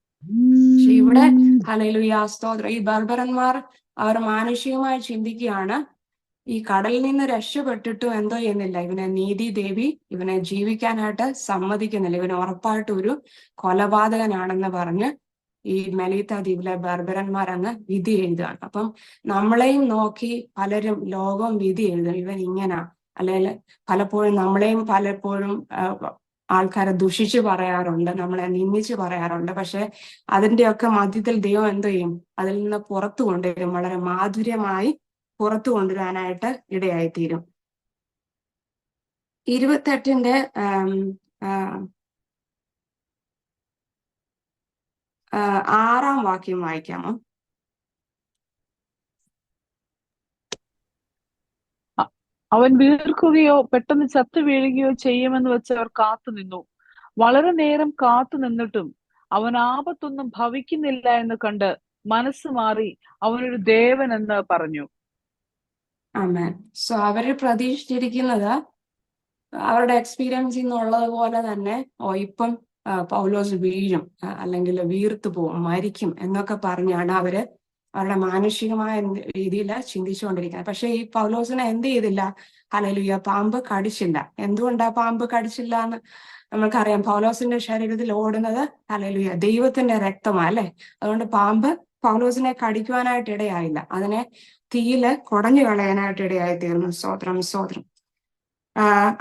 പക്ഷെ ഇവിടെ ഹല്ലേലൂയ, സ്തോത്രം, ഈ ബർബരന്മാർ അവർ മാനുഷികമായി ചിന്തിക്കുകയാണ്, ഈ കടലിൽ നിന്ന് രക്ഷപ്പെട്ടിട്ടും എന്തോ ചെയ്യുന്നില്ല, ഇവനെ നീതി ദേവി ഇവനെ ജീവിക്കാനായിട്ട് സമ്മതിക്കുന്നില്ല, ഇവന് ഉറപ്പായിട്ടും ഒരു കൊലപാതകനാണെന്ന് പറഞ്ഞ് ഈ മെലീത്ത ദ്വീപിലെ ബർബരന്മാർ അങ്ങ് വിധി എഴുതുകയാണ്. അപ്പം നമ്മളെയും നോക്കി പലരും, ലോകം വിധി എഴുതും, ഇവൻ ഇങ്ങനാ, അല്ലെങ്കിൽ പലപ്പോഴും നമ്മളെയും ആൾക്കാരെ ദുഷിച്ചു പറയാറുണ്ട്, നമ്മളെ നിന്ദിച്ചു പറയാറുണ്ട്. പക്ഷെ അതിന്റെയൊക്കെ മധ്യത്തിൽ ദൈവം എന്ത് ചെയ്യും? അതിൽ നിന്ന് പുറത്തു കൊണ്ടുവരും, വളരെ മാധുര്യമായി പുറത്തു കൊണ്ടുവരാനായിട്ട് ഇടയായിത്തീരും. 28-ന്റെ 6-ാം വാക്യം വായിക്കാമോ? അവൻ വീർക്കുകയോ പെട്ടെന്ന് ചത്തു വീഴുകയോ ചെയ്യുമെന്ന് വെച്ച് അവർ കാത്തുനിന്നു. വളരെ നേരം കാത്തു നിന്നിട്ടും അവൻ ആപത്തൊന്നും ഭവിക്കുന്നില്ല എന്ന് കണ്ട് മനസ്സ് മാറി അവനൊരു ദേവൻ എന്ന് പറഞ്ഞു. ആമേൻ. സോ അവര് പ്രതീക്ഷിച്ചിരിക്കുന്നത് അവരുടെ എക്സ്പീരിയൻസിൽ നിന്നുള്ളത് പോലെ തന്നെ, ഇപ്പം പൗലോസ് വീഴും, അല്ലെങ്കിൽ വീർത്തു പോകും, മരിക്കും എന്നൊക്കെ പറഞ്ഞാണ് അവര് അവരുടെ മാനുഷികമായ രീതിയിൽ ചിന്തിച്ചുകൊണ്ടിരിക്കുന്നത്. പക്ഷെ ഈ പൗലോസിനെ എന്ത് ചെയ്തില്ല? ഹല്ലേലൂയ, പാമ്പ് കടിച്ചില്ല. എന്തുകൊണ്ടാ പാമ്പ് കടിച്ചില്ല എന്ന് നമുക്കറിയാം. പൗലോസിന്റെ ശരീരത്തിൽ ഓടുന്നത് ഹല്ലേലൂയ ദൈവത്തിന്റെ രക്തമാ, അല്ലെ? അതുകൊണ്ട് പാമ്പ് പൗലോസിനെ കടിക്കുവാനായിട്ട് ഇടയായില്ല, അതിനെ തീയില് കുടഞ്ഞു കളയാനായിട്ട് ഇടയായി തീർന്നു. സ്തോത്രം, സ്തോത്രം.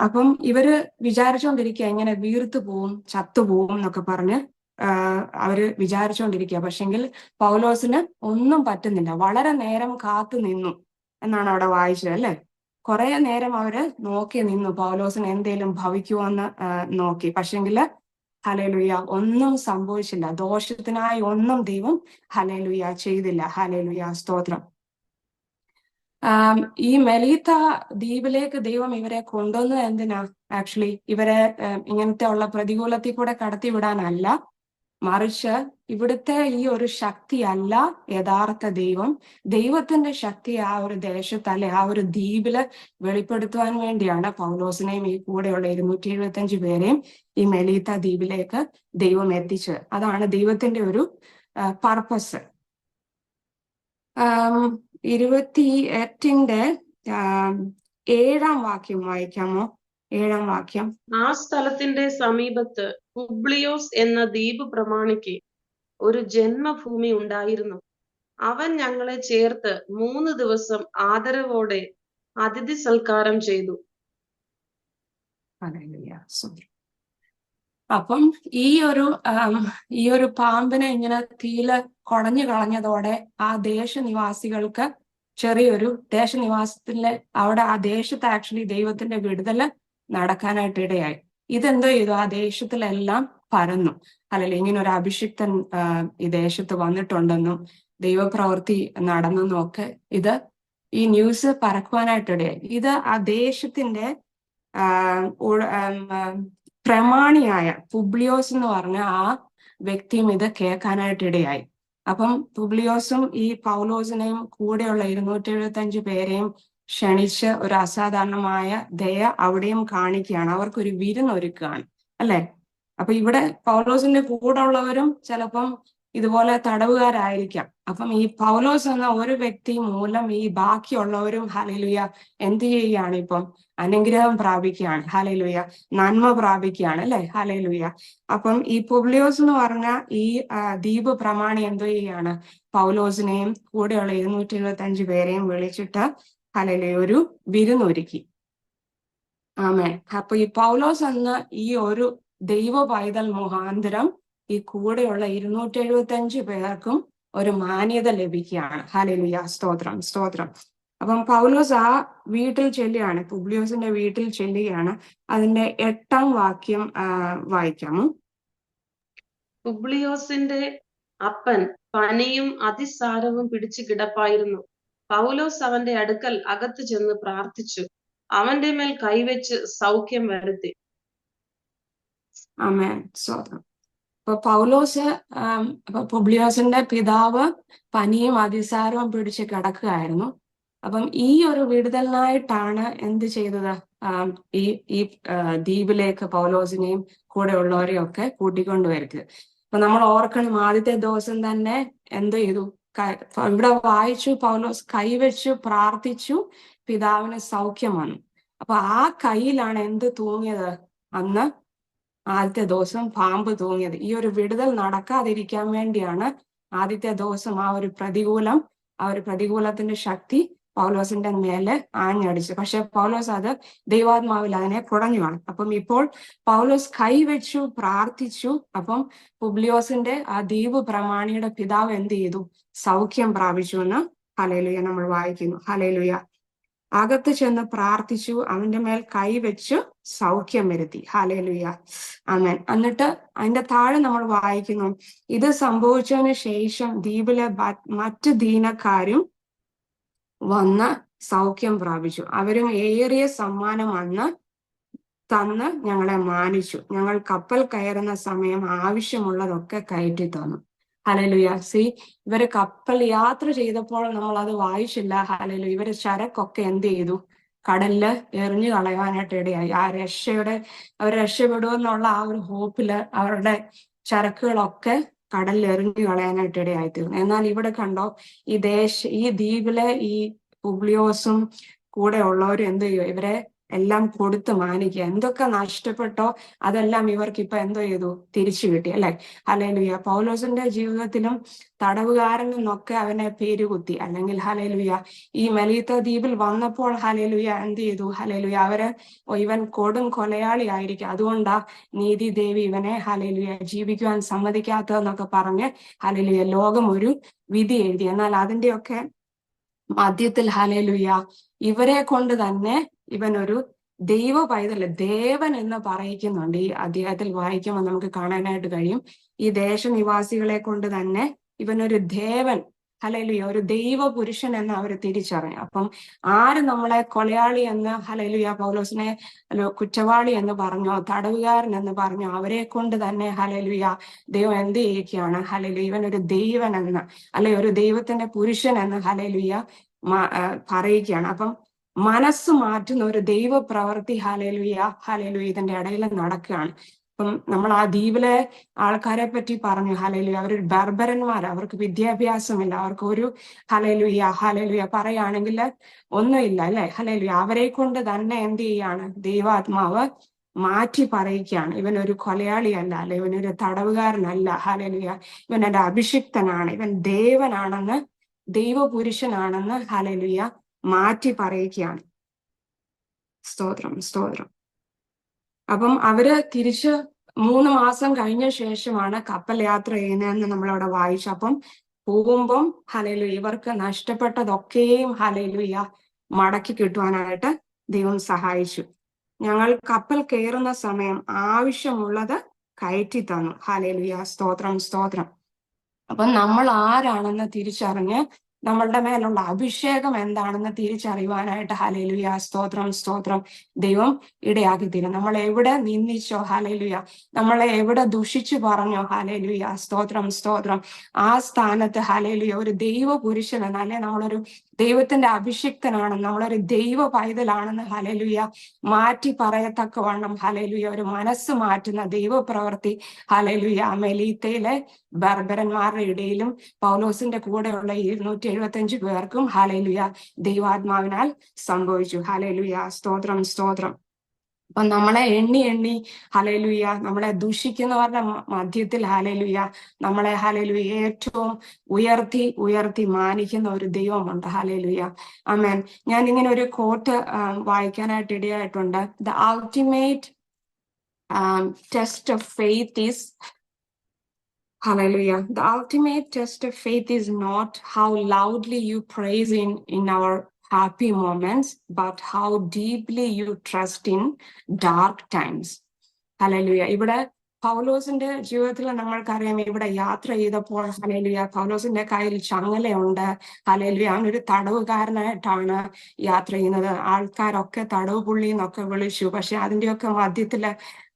അപ്പം ഇവര് വിചാരിച്ചുകൊണ്ടിരിക്കുക എങ്ങനെ വീർത്തു പോവും, ചത്തുപോവും എന്നൊക്കെ പറഞ്ഞ് അവര് വിചാരിച്ചുകൊണ്ടിരിക്കുക. പക്ഷെങ്കിൽ പൗലോസിന് ഒന്നും പറ്റുന്നില്ല. വളരെ നേരം കാത്തു നിന്നു എന്നാണ് അവിടെ വായിച്ചത്, അല്ലെ? കുറെ നേരം അവര് നോക്കി നിന്നു, പൗലോസിന് എന്തേലും ഭവിക്കുമോന്ന് നോക്കി. പക്ഷെങ്കില് ഹല്ലേലൂയ ഒന്നും സംഭവിച്ചില്ല. ദോഷത്തിനായി ഒന്നും ദൈവം ഹല്ലേലൂയ ചെയ്തില്ല. ഹല്ലേലൂയ, സ്തോത്രം. ഈ മെലീത്ത ദ്വീപിലേക്ക് ദൈവം ഇവരെ കൊണ്ടുവന്നത് എന്തിനാ? ആക്ച്വലി ഇവരെ ഇങ്ങനത്തെ ഉള്ള പ്രതികൂലത്തിൽ കൂടെ കടത്തി വിടാനല്ല, മറിച്ച് ഇവിടുത്തെ ഈ ഒരു ശക്തിയല്ല യഥാർത്ഥ ദൈവം. ദൈവത്തിന്റെ ശക്തി ആ ഒരു ദേശത്ത്, അല്ലെ ആ ഒരു ദ്വീപില് വെളിപ്പെടുത്തുവാൻ വേണ്ടിയാണ് പൗലോസിനെയും ഈ കൂടെയുള്ള 275 പേരെയും ഈ മെലീത്ത ദ്വീപിലേക്ക് ദൈവം എത്തിച്ചത്. അതാണ് ദൈവത്തിന്റെ ഒരു പർപ്പസ്. 28-ന്റെ 7-ാം വാക്യം വായിക്കാമോ? 7-ാം വാക്യം. ആ സ്ഥലത്തിന്റെ സമീപത്ത് പുബ്ലിയോസ് എന്ന ദ്വീപ് പ്രമാണിക്ക് ഒരു ജന്മഭൂമി ഉണ്ടായിരുന്നു. അവൻ ഞങ്ങളെ ചേർത്ത് 3 ദിവസം ആദരവോടെ അതിഥി സൽക്കാരം ചെയ്തു. അപ്പം ഈ ഒരു പാമ്പിനെ ഇങ്ങനെ തീയില് കുടഞ്ഞു കളഞ്ഞതോടെ ആ ദേശനിവാസികൾക്ക് ചെറിയൊരു ദേശനിവാസത്തിലെ അവിടെ ആ ദേശത്ത് ആക്ച്വലി ദൈവത്തിന്റെ വിടുതല് നടക്കാനായിട്ട് ഇടയായി. ഇതെന്തോ ചെയ്തു? ആ ദേശത്തിലെല്ലാം പരന്നു. അല്ലെങ്കിൽ ഇങ്ങനെ ഒരു അഭിഷിക്തൻ ഈ ദേശത്ത് വന്നിട്ടുണ്ടെന്നും ദൈവപ്രവൃത്തി നടന്നെന്നും ഒക്കെ ഈ ന്യൂസ് പരക്കുവാനായിട്ടിടയായി. ഇത് ആ ദേശത്തിന്റെ പ്രമാണിയായ പുബ്ലിയോസ് എന്ന് പറഞ്ഞ ആ വ്യക്തിയും ഇത് കേൾക്കാനായിട്ട് ഇടയായി. അപ്പം പുബ്ലിയോസും ഈ പൗലോസിനെയും കൂടെയുള്ള 275 പേരെയും ക്ഷണിച്ച് ഒരു അസാധാരണമായ ദയ അവിടെയും കാണിക്കുകയാണ്. അവർക്കൊരു വിരുന്നൊരുക്കുകയാണ്, അല്ലെ? അപ്പൊ ഇവിടെ പൗലോസിന്റെ കൂടെ ഉള്ളവരും ചിലപ്പം ഇതുപോലെ തടവുകാരായിരിക്കാം. അപ്പം ഈ പൗലോസ് എന്ന ഒരു വ്യക്തി മൂലം ഈ ബാക്കിയുള്ളവരും ഹല്ലേലൂയ എന്ത് ചെയ്യുകയാണ്? ഇപ്പം അനുഗ്രഹം പ്രാപിക്കുകയാണ്. ഹല്ലേലൂയ, നന്മ പ്രാപിക്കുകയാണ്, അല്ലെ? ഹല്ലേലൂയ. അപ്പം ഈ പുബ്ലിയോസ് എന്ന് പറഞ്ഞ ഈ ദ്വീപ് പ്രമാണി എന്തോ ചെയ്യുകയാണ്? പൗലോസിനെയും കൂടെയുള്ള 275 പേരെയും വിളിച്ചിട്ട് ഹല്ലേലൂയ ഒരു വിരുന്നൊരുക്കി. ആമേൻ. അപ്പൊ ഈ പൗലോസ് എന്ന ഈ ഒരു ദൈവ പൈതൽ മുഖാന്തരം ഈ കൂടെയുള്ള 275 പേർക്കും ഒരു മാന്യത ലഭിക്കുകയാണ്. ഹല്ലേലൂയ, സ്തോത്രം, സ്തോത്രം. അപ്പം പൗലോസ് ആ വീട്ടിൽ ചെല്ലുകയാണ്, പുബ്ലിയോസിന്റെ വീട്ടിൽ ചെല്ലുകയാണ്. അതിന്റെ 8-ാം വാക്യം വായിക്കാമോ? പുബ്ലിയോസിന്റെ അപ്പൻ പനിയും അതിസാരവും പിടിച്ചു കിടപ്പായിരുന്നു. പൗലോസ് അവന്റെ അടുക്കൽ അകത്ത് ചെന്ന് പ്രാർത്ഥിച്ചു, അവന്റെ മേൽ കൈവച്ച് സൗഖ്യം വരുത്തി. ആമേൻ, സ്തോത്രം. അപ്പൊ പൗലോസ് പുബ്ലിയോസിന്റെ പിതാവ് പനിയും അതിസാരവും പിടിച്ച് കിടക്കുകയായിരുന്നു. അപ്പം ഈ ഒരു വിടുതലിനായിട്ടാണ് എന്ത് ചെയ്തത്? ഈ ദ്വീപിലേക്ക് പൗലോസിനെയും കൂടെ ഉള്ളവരെയും ഒക്കെ കൂട്ടിക്കൊണ്ടുവരുന്നത്. അപ്പൊ നമ്മൾ ഓർക്കണം, ആദ്യത്തെ ദിവസം തന്നെ എന്ത് ചെയ്തു? ഇവിടെ വായിച്ചു, പൗലോസ് കൈവച്ചു പ്രാർത്ഥിച്ചു, പിതാവിന് സൗഖ്യം വന്നു. അപ്പൊ ആ കയ്യിലാണ് എന്ത് തൂങ്ങിയത്? അന്ന് ആദ്യത്തെ ദിവസം പാമ്പ് തൂങ്ങിയത്. ഈ ഒരു വിടുതൽ നടക്കാതിരിക്കാൻ വേണ്ടിയാണ് ആദ്യത്തെ ദിവസം ആ ഒരു പ്രതികൂലത്തിന്റെ ശക്തി പൗലോസിന്റെ മേലെ ആഞ്ഞടിച്ചു. പക്ഷെ പൗലോസ് അത് ദൈവാത്മാവിൽ അതിനെ കുടഞ്ഞു കാണും. അപ്പം ഇപ്പോൾ പൗലോസ് കൈവച്ചു പ്രാർത്ഥിച്ചു. അപ്പം പുബ്ലിയോസിന്റെ ആ ദ്വീപ് പ്രമാണിയുടെ പിതാവ് എന്ത് ചെയ്തു? സൗഖ്യം പ്രാപിച്ചു എന്ന് ഹല്ലേലൂയ നമ്മൾ വായിക്കുന്നു. ഹല്ലേലൂയ. അകത്ത് ചെന്ന് പ്രാർത്ഥിച്ചു, അവന്റെ മേൽ കൈവച്ചു സൗഖ്യം വരുത്തി. ഹല്ലേലൂയ, ആമേൻ. എന്നിട്ട് അതിന്റെ താഴെ നമ്മൾ വായിക്കുന്നു, ഇത് സംഭവിച്ചതിന് ശേഷം ദ്വീപിലെ മറ്റ് ദീനക്കാരും വന്ന് സൗഖ്യം പ്രാപിച്ചു. അവരും ഏറിയ സമ്മാനം തന്ന് ഞങ്ങളെ മാനിച്ചു. ഞങ്ങൾ കപ്പൽ കയറുന്ന സമയം ആവശ്യമുള്ളതൊക്കെ കയറ്റി തന്നു. ഹല്ലേലൂയ. ഇവര് കപ്പൽ യാത്ര ചെയ്തപ്പോൾ നമ്മൾ അത് വായിച്ചില്ല. ഹല്ലേലൂയ. ഇവര് ചരക്കൊക്കെ എന്ത് ചെയ്തു? കടലില് എറിഞ്ഞു കളയാനായിട്ട് ഇടയായി. അവർ രക്ഷപ്പെടുമെന്നുള്ള ആ ഒരു ഹോപ്പില് അവരുടെ ചരക്കുകളൊക്കെ കടലിൽ എറിഞ്ഞു കളയാനായിട്ട് ഇടയായിത്തീർന്നു. എന്നാൽ ഇവിടെ കണ്ടോ, ഈ ദ്വീപിലെ ഈ പുബ്ലിയോസും കൂടെ ഉള്ളവരും എന്ത് ചെയ്യും? ഇവരെ എല്ലാം കൊടുത്ത് മാനിക്കുക. എന്തൊക്കെ നഷ്ടപ്പെട്ടോ അതെല്ലാം ഇവർക്ക് ഇപ്പൊ എന്തോ ചെയ്തു? തിരിച്ചു കിട്ടി, അല്ലെ? ഹല്ലേലൂയ. പൗലോസിന്റെ ജീവിതത്തിലും തടവുകാരൻ നിന്നൊക്കെ അവനെ പേരുകുത്തി, അല്ലെങ്കിൽ ഹല്ലേലൂയ ഈ മെലീത്ത ദ്വീപിൽ വന്നപ്പോൾ ഹല്ലേലൂയ എന്ത് ചെയ്തു? ഹല്ലേലൂയ ഇവൻ കൊടും കൊലയാളി ആയിരിക്കും, അതുകൊണ്ടാ നീതി ദേവി ഇവനെ ഹല്ലേലൂയ ജീവിക്കുവാൻ സമ്മതിക്കാത്തതെന്നൊക്കെ പറഞ്ഞ് ഹല്ലേലൂയ ലോകം ഒരു വിധി എഴുതി. എന്നാൽ അതിന്റെയൊക്കെ മധ്യത്തിൽ ഹല്ലേലൂയ ഇവരെ കൊണ്ട് തന്നെ ഇവൻ ഒരു ദൈവ പൈതല്, ദേവൻ എന്ന് പറയിക്കുന്നുണ്ട്. ഈ അധ്യായത്തിൽ വായിക്കുമ്പോൾ നമുക്ക് കാണാനായിട്ട് കഴിയും. ഈ ദേശനിവാസികളെ കൊണ്ട് തന്നെ ഇവനൊരു ദേവൻ, ഹല്ലേലൂയ ഒരു ദൈവ പുരുഷൻ എന്ന് അവർ തിരിച്ചറിഞ്ഞു. അപ്പം ആര് നമ്മളെ കൊലയാളി എന്ന് ഹല്ലേലൂയ പൗലോസിനെ കുറ്റവാളി എന്ന് പറഞ്ഞോ, തടവുകാരൻ എന്ന് പറഞ്ഞോ, അവരെ കൊണ്ട് തന്നെ ഹല്ലേലൂയ ദൈവം എന്ത് ചെയ്യിക്കുകയാണ്? ഹല്ലേലൂയ ഇവനൊരു ദൈവൻ എന്ന്, അല്ലെ ഒരു ദൈവത്തിന്റെ പുരുഷൻ എന്ന് ഹല്ലേലൂയ പറയിക്കുകയാണ്. അപ്പം മനസ്സ് മാറ്റുന്ന ഒരു ദൈവ പ്രവൃത്തി ഹല്ലേലൂയ ഇതിന്റെ ഇടയിൽ നടക്കുകയാണ്. അപ്പം നമ്മൾ ആ ദ്വീപിലെ ആൾക്കാരെ പറ്റി പറഞ്ഞു, ഹല്ലേലൂയ അവരൊരു ബർബരന്മാർ, അവർക്ക് വിദ്യാഭ്യാസമില്ല, അവർക്ക് ഒരു ഹല്ലേലൂയ പറയുകയാണെങ്കിൽ ഒന്നുമില്ല, അല്ലെ? ഹല്ലേലൂയ അവരെ കൊണ്ട് തന്നെ എന്ത് ചെയ്യാണ്? ദൈവാത്മാവ് മാറ്റി പറയിക്കുകയാണ്. ഇവനൊരു കൊലയാളിയല്ല, അല്ലെ ഇവനൊരു തടവുകാരനല്ല, ഹല്ലേലൂയ ഇവനൊരു അഭിഷിക്തനാണ്, ഇവൻ ദേവനാണെന്ന്, ദൈവപുരുഷനാണെന്ന് ഹല്ലേലൂയ മാറ്റി പറയിക്കുകയാണ്. സ്തോത്രം, സ്തോത്രം. അപ്പം അവര് തിരിച്ച് 3 മാസം കഴിഞ്ഞ ശേഷമാണ് കപ്പൽ യാത്ര ചെയ്യുന്നതെന്ന് നമ്മളവിടെ വായിച്ചു. അപ്പം പോകുമ്പം ഹല്ലേലൂയ ഇവർക്ക് നഷ്ടപ്പെട്ടതൊക്കെയും ഹല്ലേലൂയ മടക്കി കിട്ടുവാനായിട്ട് ദൈവം സഹായിച്ചു. ഞങ്ങൾ കപ്പൽ കയറുന്ന സമയം ആവശ്യമുള്ളത് കയറ്റി തന്നു. ഹല്ലേലൂയ, സ്തോത്രം, സ്തോത്രം. അപ്പം നമ്മൾ ആരാണെന്ന് തിരിച്ചറിഞ്ഞ് നമ്മളുടെ മേലുള്ള അഭിഷേകം എന്താണെന്ന് തിരിച്ചറിയുവാനായിട്ട് ഹല്ലേലൂയ, സ്തോത്രം, സ്തോത്രം ദൈവം ഇടയാക്കി തരും. നമ്മൾ എവിടെ നിന്ദിച്ചോ ഹല്ലേലൂയ, നമ്മളെ എവിടെ ദുഷിച്ചു പറഞ്ഞോ ഹല്ലേലൂയ, സ്തോത്രം, സ്തോത്രം ആ സ്ഥാനത്ത് ഹല്ലേലൂയ ഒരു ദൈവ പുരുഷനെന്ന്, അല്ലെ നമ്മളൊരു ദൈവത്തിന്റെ അഭിഷിക്തനാണെന്ന്, നമ്മളൊരു ദൈവ പൈതലാണെന്ന് ഹല്ലേലൂയ മാറ്റി പറയത്തക്കവണ്ണം ഹല്ലേലൂയ ഒരു മനസ്സ് മാറ്റുന്ന ദൈവ പ്രവൃത്തി ഹല്ലേലൂയ മെലീത്തയിലെ ബർബരന്മാരുടെ ഇടയിലും പൗലോസിന്റെ കൂടെയുള്ള 275 പേർക്കും ഹല്ലേലൂയ ദൈവാത്മാവിനാൽ സംഭവിച്ചു. ഹല്ലേലൂയ, സ്തോത്രം, സ്തോത്രം. അപ്പൊ നമ്മളെ എണ്ണി ഹല്ലേലൂയ നമ്മളെ ദുഷിക്കുന്നവരുടെ മധ്യത്തിൽ ഹല്ലേലൂയ നമ്മളെ ഹല്ലേലൂയ ഏറ്റവും ഉയർത്തി മാനിക്കുന്ന ഒരു ദൈവമുണ്ട്. Hallelujah, amen. ഞാൻ ഇങ്ങനെ ഒരു കോട്ട് വായിക്കാനായിട്ട് ഇടയായിട്ടുണ്ട്. The ultimate test of faith is Hallelujah. The ultimate test of faith is not how loudly you praise in our happy moments, but how deeply you trust in dark times. Hallelujah. ഇവിടെ പൗലോസിന്റെ ജീവിതത്തിൽ നമ്മൾക്കറിയാം, ഇവിടെ യാത്ര ചെയ്തപ്പോൾ hallelujah പൗലോസിന്റെ കയ്യിൽ ചങ്ങലയുണ്ട്. Hallelujah അവനൊരു തടവുകാരനായിട്ടാണ് യാത്ര ചെയ്യുന്നത്. ആൾക്കാരൊക്കെ തടവ് പുള്ളി എന്നൊക്കെ വിളിച്ചു. പക്ഷെ അതിന്റെയൊക്കെ മധ്യത്തില്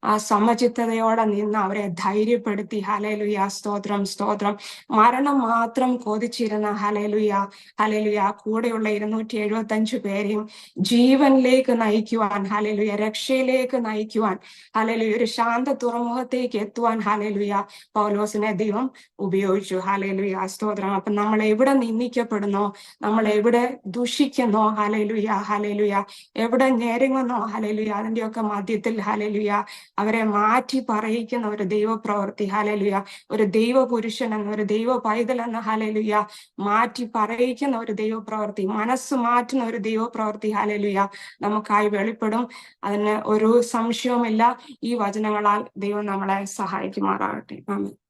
ആ സമചിത്തതയോടെ നിന്ന് അവരെ ധൈര്യപ്പെടുത്തി. ഹല്ലേലൂയ, സ്തോത്രം, സ്തോത്രം. മരണം മാത്രം കൊതിച്ചിരുന്ന ഹല്ലേലൂയ കൂടെയുള്ള 275 പേരെയും ജീവനിലേക്ക് നയിക്കുവാൻ, ഹല്ലേലൂയ രക്ഷയിലേക്ക് നയിക്കുവാൻ, ഹല്ലേലൂയ ഒരു ശാന്ത തുറമുഖത്തേക്ക് എത്തുവാൻ ഹല്ലേലൂയ പൗലോസിനെ ദൈവം ഉപയോഗിച്ചു. ഹല്ലേലൂയ, സ്തോത്രം. അപ്പൊ നമ്മൾ എവിടെ നിന്ദിക്കപ്പെടുന്നോ, നമ്മൾ എവിടെ ദുഷിക്കുന്നോ ഹല്ലേലൂയ എവിടെ ഞെരുങ്ങുന്നോ ഹല്ലേലൂയ അതിന്റെയൊക്കെ മധ്യത്തിൽ ഹല്ലേലൂയ അവരെ മാറ്റി പറയിക്കുന്ന ഒരു ദൈവ പ്രവൃത്തി ഹല്ലേലൂയ ഒരു ദൈവ പുരുഷൻ എന്ന ഒരു ദൈവ പൈതൽ എന്ന ഹല്ലേലൂയ മാറ്റി പറയിക്കുന്ന ഒരു ദൈവ പ്രവൃത്തി, മനസ്സ് മാറ്റുന്ന ഒരു ദൈവ പ്രവൃത്തി ഹല്ലേലൂയ നമുക്കായി വെളിപ്പെടും. അതിന് ഒരു സംശയവുമില്ല. ഈ വചനങ്ങളാൽ ദൈവം നമ്മളെ സഹായിക്കുമാറാകട്ടെ. ആമേൻ.